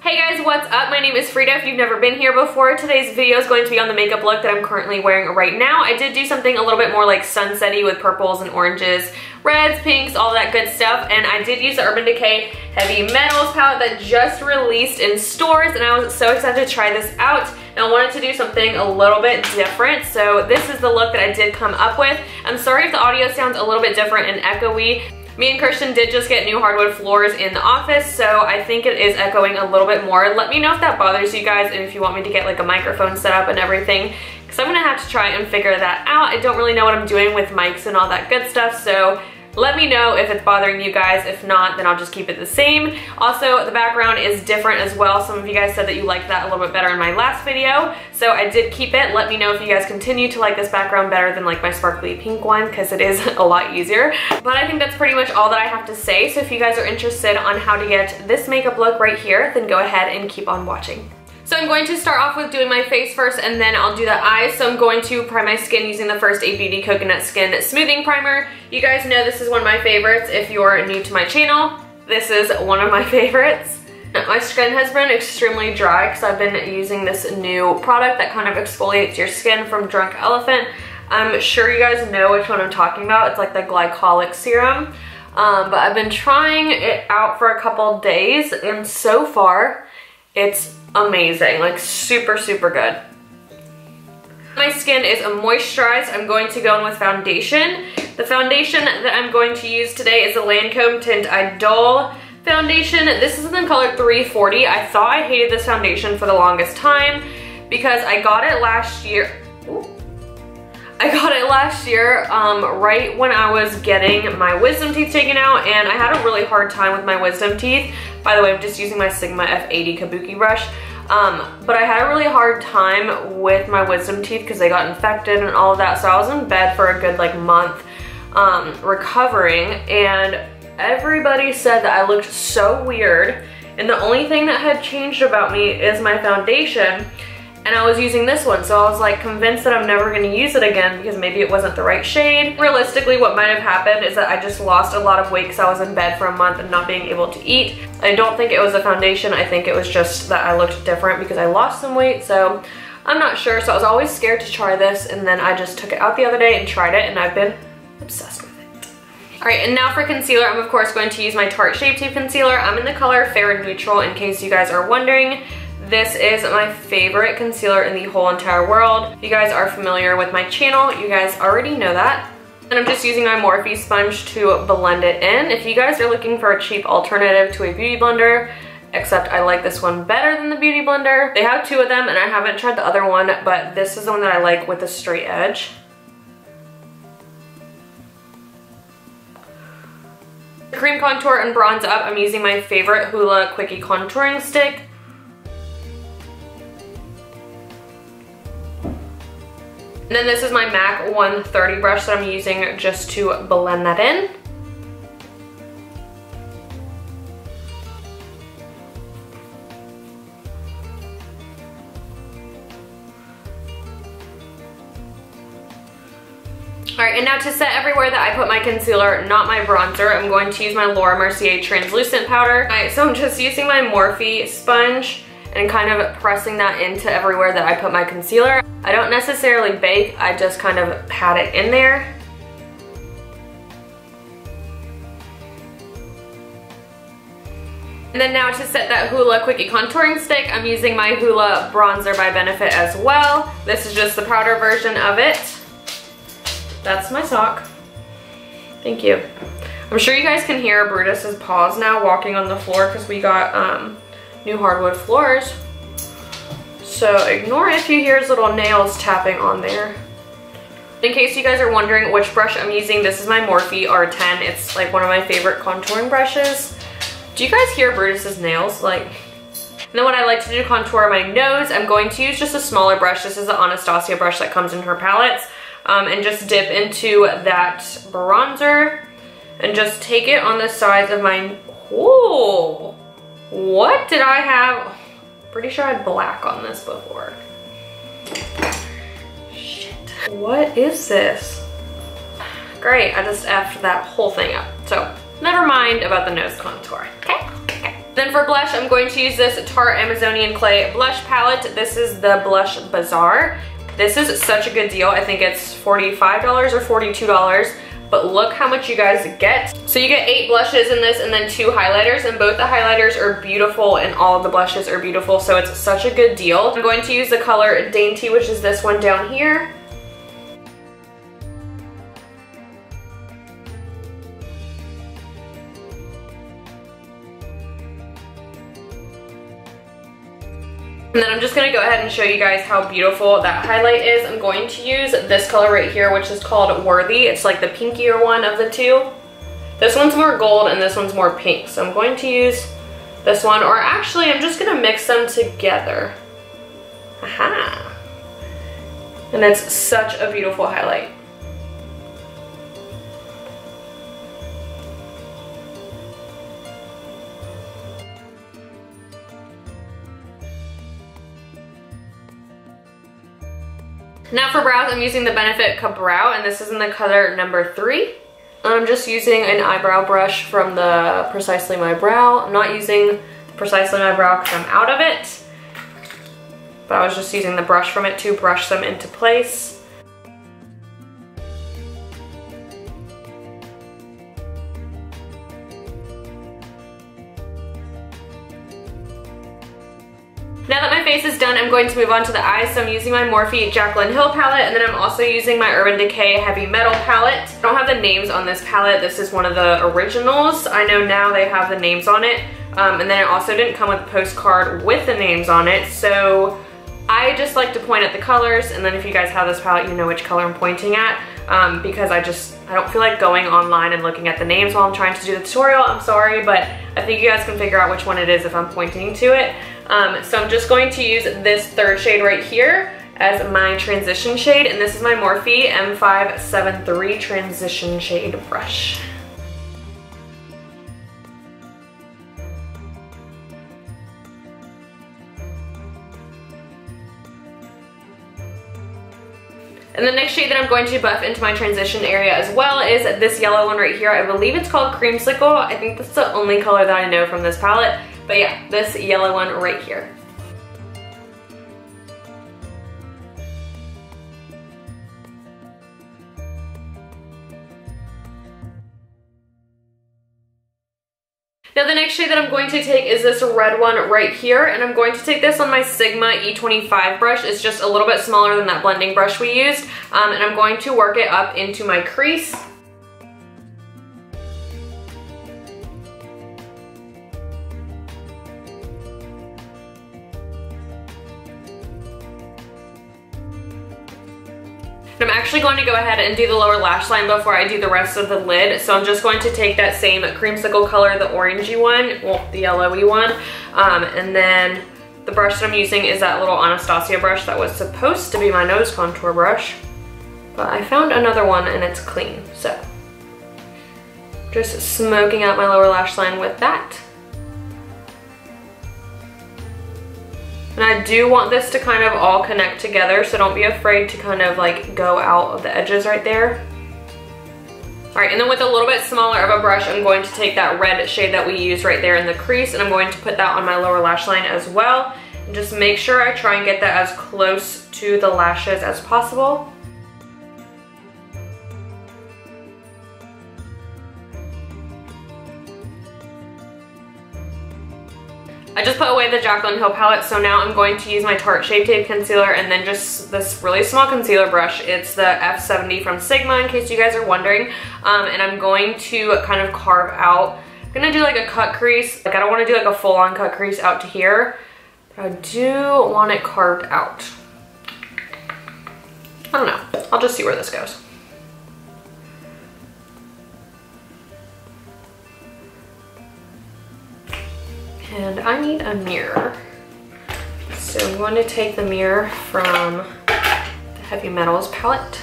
Hey guys, what's up? My name is Frida. If you've never been here before, today's video is going to be on the makeup look that I'm currently wearing right now. I did do something a little bit more like sunsetty with purples and oranges, reds, pinks, all that good stuff, and I did use the Urban Decay Heavy Metals palette that just released in stores, and I was so excited to try this out. And I wanted to do something a little bit different, so this is the look that I did come up with. I'm sorry if the audio sounds a little bit different and echoey. Me and Christian did just get new hardwood floors in the office, so I think it is echoing a little bit more. Let me know if that bothers you guys and if you want me to get like a microphone set up and everything, because I'm gonna have to try and figure that out. I don't really know what I'm doing with mics and all that good stuff, so let me know if it's bothering you guys. If not, then I'll just keep it the same. Also, the background is different as well. Some of you guys said that you liked that a little bit better in my last video, so I did keep it. Let me know if you guys continue to like this background better than like my sparkly pink one, because it is a lot easier. But I think that's pretty much all that I have to say, so if you guys are interested on how to get this makeup look right here, then go ahead and keep on watching. So I'm going to start off with doing my face first, and then I'll do the eyes. So I'm going to prime my skin using the First Aid Beauty Coconut Skin Smoothing Primer. You guys know this is one of my favorites. If you're new to my channel, this is one of my favorites. My skin has been extremely dry because I've been using this new product that kind of exfoliates your skin from Drunk Elephant. I'm sure you guys know which one I'm talking about. It's like the glycolic serum. But I've been trying it out for a couple days, and so far, it's amazing, like super, super good. My skin is moisturized. I'm going to go in with foundation. The foundation that I'm going to use today is the Landcome Tient Idol foundation. This is in the color 340. I thought I hated this foundation for the longest time because I got it last year. Right when I was getting my wisdom teeth taken out, and I had a really hard time with my wisdom teeth. By the way, I'm just using my Sigma F80 kabuki brush. But I had a really hard time with my wisdom teeth because they got infected and all of that, so I was in bed for a good like month recovering, and everybody said that I looked so weird, and the only thing that had changed about me is my foundation. And I was using this one, so I was like convinced that I'm never gonna use it again because maybe it wasn't the right shade. Realistically, what might have happened is that I just lost a lot of weight because I was in bed for a month and not being able to eat. I don't think it was the foundation. I think it was just that I looked different because I lost some weight, so I'm not sure. So I was always scared to try this, and then I just took it out the other day and tried it, and I've been obsessed with it. All right, and now for concealer, I'm of course going to use my Tarte Shape Tape Concealer. I'm in the color Fair Neutral, in case you guys are wondering. This is my favorite concealer in the whole entire world. If you guys are familiar with my channel, you guys already know that. And I'm just using my Morphe sponge to blend it in. If you guys are looking for a cheap alternative to a beauty blender, except I like this one better than the beauty blender. They have two of them, and I haven't tried the other one, but this is the one that I like with the straight edge. Cream contour and bronze up, I'm using my favorite Hoola Quickie contouring stick. And then this is my MAC 130 brush that I'm using just to blend that in. Alright, and now to set everywhere that I put my concealer, not my bronzer, I'm going to use my Mercier translucent powder. Alright, so I'm just using my Morphe sponge and kind of pressing that into everywhere that I put my concealer. I don't necessarily bake, I just kind of pat it in there. And then now to set that Hoola Quickie contouring stick, I'm using my Hoola bronzer by Benefit as well. This is just the powder version of it. That's my sock. Thank you. I'm sure you guys can hear Brutus's paws now walking on the floor because we got new hardwood floors. So ignore if you hear his little nails tapping on there. In case you guys are wondering which brush I'm using, this is my Morphe R10. It's like one of my favorite contouring brushes. Do you guys hear Brutus's nails? Like, and then when I like to do contour my nose, I'm going to use just a smaller brush. This is the Anastasia brush that comes in her palettes. And just dip into that bronzer and just take it on the sides of my, ooh, what did I have? Pretty sure I had black on this before. Shit. What is this? Great, I just effed that whole thing up. So never mind about the nose contour, okay? Then for blush, I'm going to use this Tarte Amazonian Clay blush palette. This is the Blush Bazaar. This is such a good deal. I think it's $45 or $42, but look how much you guys get. So you get 8 blushes in this and then 2 highlighters, and both the highlighters are beautiful and all of the blushes are beautiful, so it's such a good deal. I'm going to use the color Dainty, which is this one down here. And then I'm just gonna go ahead and show you guys how beautiful that highlight is. I'm going to use this color right here, which is called Worthy. It's like the pinkier one of the two. This one's more gold and this one's more pink. So I'm going to use this one, or actually I'm just gonna mix them together. Aha. And it's such a beautiful highlight. Now for brows, I'm using the Benefit Brow, and this is in the color number 3. I'm just using an eyebrow brush from the Precisely My Brow. I'm not using Precisely My Brow because I'm out of it, but I was just using the brush from it to brush them into place. Now that my face is done, I'm going to move on to the eyes. So I'm using my Morphe Jaclyn Hill palette, and then I'm also using my Urban Decay Heavy Metal palette. I don't have the names on this palette. This is one of the originals. I know now they have the names on it. And then it also didn't come with a postcard with the names on it. So I just like to point at the colors, and then if you guys have this palette, you know which color I'm pointing at. Because I don't feel like going online and looking at the names while I'm trying to do the tutorial. I'm sorry, but I think you guys can figure out which one it is if I'm pointing to it. So I'm just going to use this 3rd shade right here as my transition shade, and this is my Morphe M573 transition shade brush. And the next shade that I'm going to buff into my transition area as well is this yellow one right here. I believe it's called Creamsicle. I think that's the only color that I know from this palette. But yeah, this yellow one right here. Now the next shade that I'm going to take is this red one right here, and I'm going to take this on my Sigma E25 brush. It's just a little bit smaller than that blending brush we used, and I'm going to work it up into my crease. And I'm actually going to go ahead and do the lower lash line before I do the rest of the lid. So I'm just going to take that same creamsicle color, the orangey one, well, the yellowy one, and then the brush that I'm using is that little Anastasia brush that was supposed to be my nose contour brush, but I found another one and it's clean. So just smoking out my lower lash line with that. And I do want this to kind of all connect together, so don't be afraid to kind of like go out of the edges right there. All right, and then with a little bit smaller of a brush, I'm going to take that red shade that we used right there in the crease, and I'm going to put that on my lower lash line as well. And just make sure I try and get that as close to the lashes as possible. I just put away the Jaclyn Hill palette, so now I'm going to use my Tarte Shape Tape Concealer and then just this really small concealer brush. It's the F70 from Sigma, in case you guys are wondering. And I'm going to kind of carve out, I'm gonna do like a cut crease. Like I don't wanna do like a full-on cut crease out to here, but I do want it carved out. I don't know, I'll just see where this goes. And I need a mirror. So I'm going to take the mirror from the Heavy Metals palette.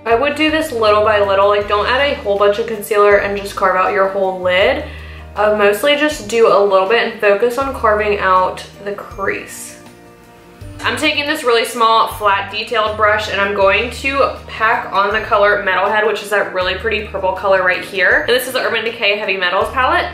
I would do this little by little, like don't add a whole bunch of concealer and just carve out your whole lid. I'll mostly just do a little bit and focus on carving out the crease. I'm taking this really small, flat, detailed brush and I'm going to pack on the color Metalhead, which is that really pretty purple color right here. And this is the Urban Decay Heavy Metals palette.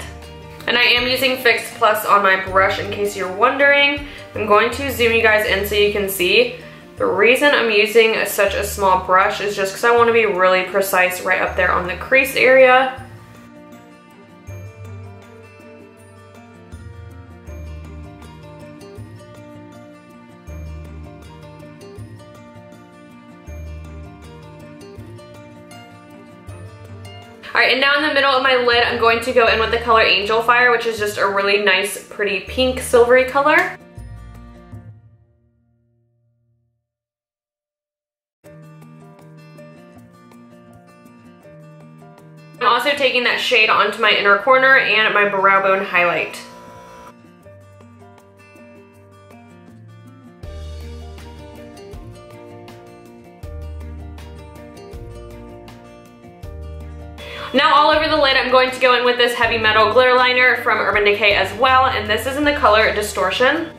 And I am using Fix Plus on my brush in case you're wondering. I'm going to zoom you guys in so you can see. The reason I'm using such a small brush is just because I want to be really precise right up there on the crease area. Alright, and now in the middle of my lid, I'm going to go in with the color Angel Fire, which is just a really nice, pretty pink, silvery color. I'm also taking that shade onto my inner corner and my brow bone highlight. Now all over the lid, I'm going to go in with this Heavy Metal glitter liner from Urban Decay as well, and this is in the color Distortion.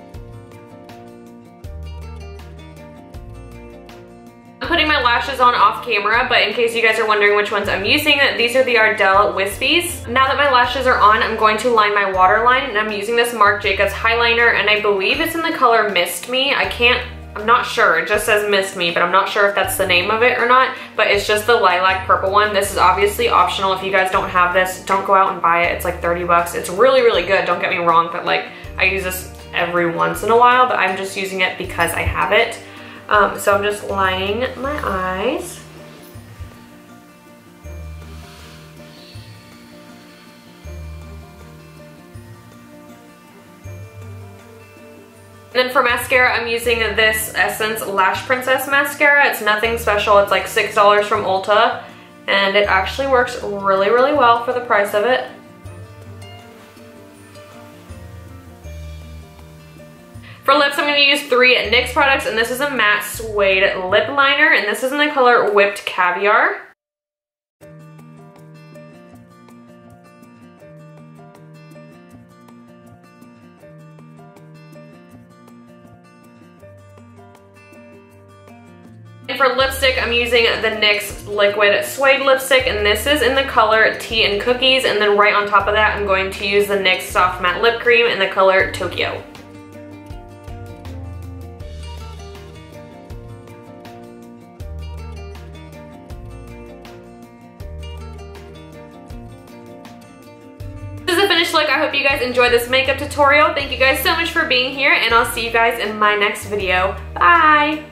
I'm putting my lashes on off camera, but in case you guys are wondering which ones I'm using, these are the Ardell Wispies. Now that my lashes are on, I'm going to line my waterline, and I'm using this Marc Jacobs highliner, and I believe it's in the color Mist Me. I'm not sure, it just says Mist Me, but I'm not sure if that's the name of it or not, but it's just the lilac purple one. This is obviously optional. If you guys don't have this, don't go out and buy it. It's like 30 bucks. It's really, really good, don't get me wrong, but like I use this every once in a while, but I'm just using it because I have it. So I'm just lining my eyes. And then for mascara, I'm using this Essence Lash Princess mascara. It's nothing special. It's like $6 from Ulta. And it actually works really, really well for the price of it. For lips, I'm going to use 3 NYX products. And this is a matte suede lip liner. And this is in the color Whipped Caviar. And for lipstick, I'm using the NYX Liquid Suede Lipstick, and this is in the color Tea and Cookies, and then right on top of that, I'm going to use the NYX Soft Matte Lip Cream in the color Tokyo. This is the finished look. I hope you guys enjoyed this makeup tutorial. Thank you guys so much for being here, and I'll see you guys in my next video. Bye!